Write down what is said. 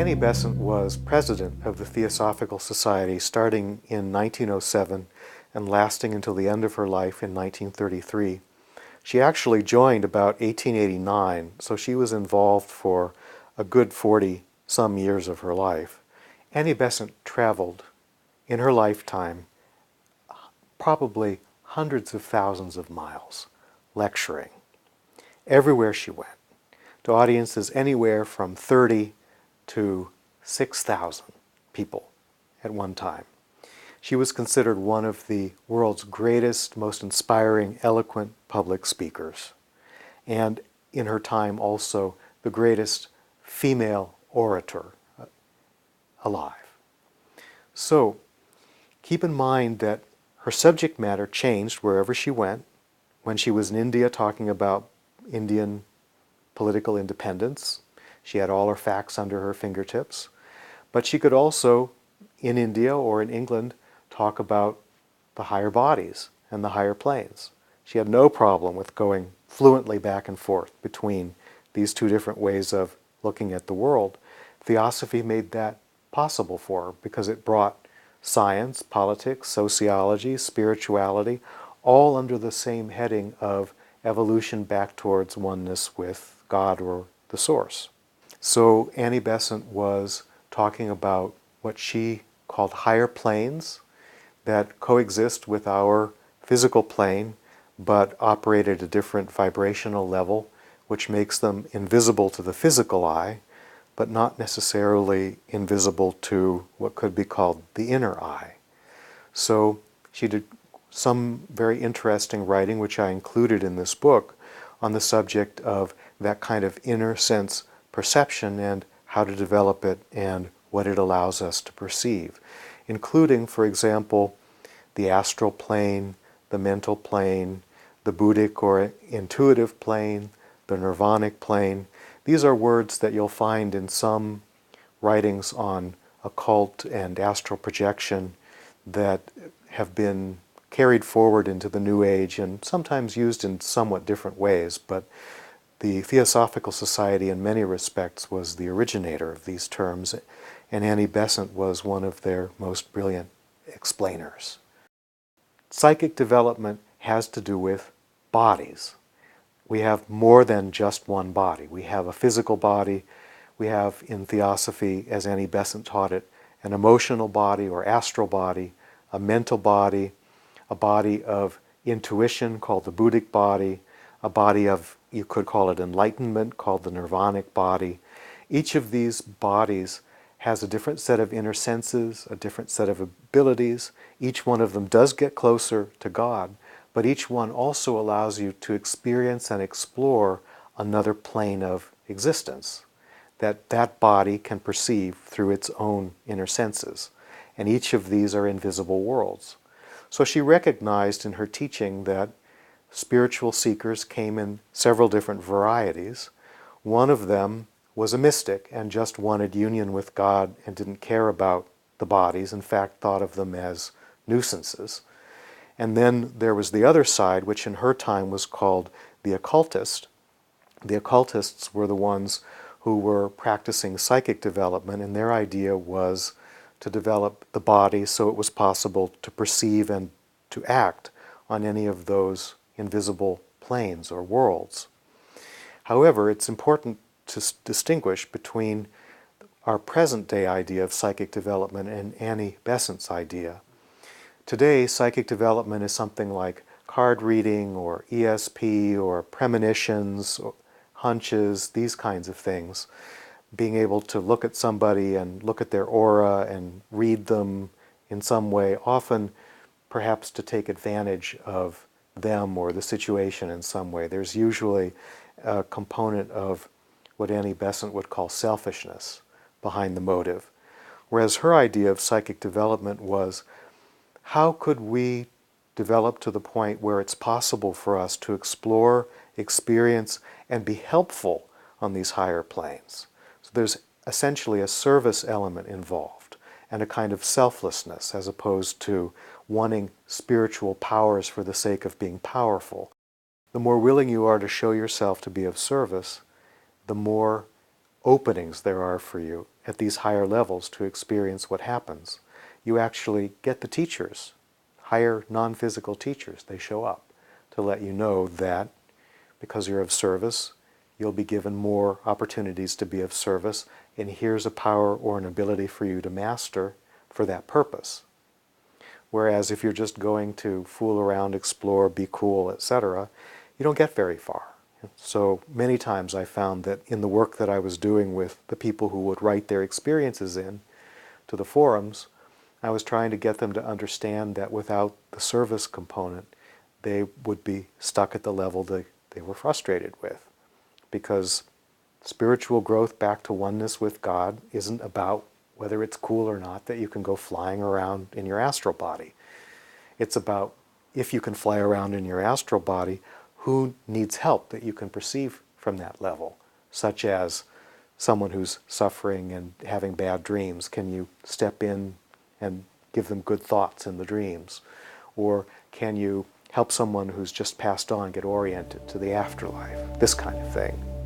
Annie Besant was president of the Theosophical Society starting in 1907 and lasting until the end of her life in 1933. She actually joined about 1889, so she was involved for a good 40-some years of her life. Annie Besant traveled in her lifetime probably hundreds of thousands of miles, lecturing everywhere she went, to audiences anywhere from 30 to 6,000 people at one time. She was considered one of the world's greatest, most inspiring, eloquent public speakers, and in her time also the greatest female orator alive. So keep in mind that her subject matter changed wherever she went. When she was in India talking about Indian political independence, she had all her facts under her fingertips. But she could also, in India or in England, talk about the higher bodies and the higher planes. She had no problem with going fluently back and forth between these two different ways of looking at the world. Theosophy made that possible for her because it brought science, politics, sociology, spirituality, all under the same heading of evolution back towards oneness with God or the Source. So Annie Besant was talking about what she called higher planes that coexist with our physical plane but operate at a different vibrational level, which makes them invisible to the physical eye, but not necessarily invisible to what could be called the inner eye. So she did some very interesting writing, which I included in this book, on the subject of that kind of inner sense perception and how to develop it and what it allows us to perceive, including, for example, the astral plane, the mental plane, the Buddhic or intuitive plane, the nirvanic plane. These are words that you'll find in some writings on occult and astral projection that have been carried forward into the New Age and sometimes used in somewhat different ways, but the Theosophical Society in many respects was the originator of these terms, and Annie Besant was one of their most brilliant explainers. Psychic development has to do with bodies. We have more than just one body. We have a physical body. We have, in Theosophy, as Annie Besant taught it, an emotional body or astral body, a mental body, a body of intuition called the Buddhic body, a body of, you could call it enlightenment, called the nirvanic body. Each of these bodies has a different set of inner senses, a different set of abilities. Each one of them does get closer to God, but each one also allows you to experience and explore another plane of existence that that body can perceive through its own inner senses. And each of these are invisible worlds. So she recognized in her teaching that spiritual seekers came in several different varieties. One of them was a mystic and just wanted union with God and didn't care about the bodies, in fact thought of them as nuisances. And then there was the other side, which in her time was called the occultist. The occultists were the ones who were practicing psychic development, and their idea was to develop the body so it was possible to perceive and to act on any of those invisible planes or worlds. However, it's important to distinguish between our present-day idea of psychic development and Annie Besant's idea. Today, psychic development is something like card reading or ESP or premonitions, or hunches, these kinds of things. Being able to look at somebody and look at their aura and read them in some way, often perhaps to take advantage of them or the situation in some way. There's usually a component of what Annie Besant would call selfishness behind the motive. Whereas her idea of psychic development was, how could we develop to the point where it's possible for us to explore, experience, and be helpful on these higher planes? So there's essentially a service element involved and a kind of selflessness as opposed to wanting spiritual powers for the sake of being powerful. The more willing you are to show yourself to be of service, the more openings there are for you at these higher levels to experience what happens. You actually get the teachers, higher non-physical teachers. They show up to let you know that because you're of service, you'll be given more opportunities to be of service, and here's a power or an ability for you to master for that purpose. Whereas if you're just going to fool around, explore, be cool, etc., you don't get very far. So many times I found that in the work that I was doing with the people who would write their experiences in to the forums, I was trying to get them to understand that without the service component, they would be stuck at the level they were frustrated with. Because spiritual growth back to oneness with God isn't about whether it's cool or not that you can go flying around in your astral body. It's about if you can fly around in your astral body, who needs help that you can perceive from that level, such as someone who's suffering and having bad dreams. Can you step in and give them good thoughts in the dreams? Or can you help someone who's just passed on get oriented to the afterlife? This kind of thing.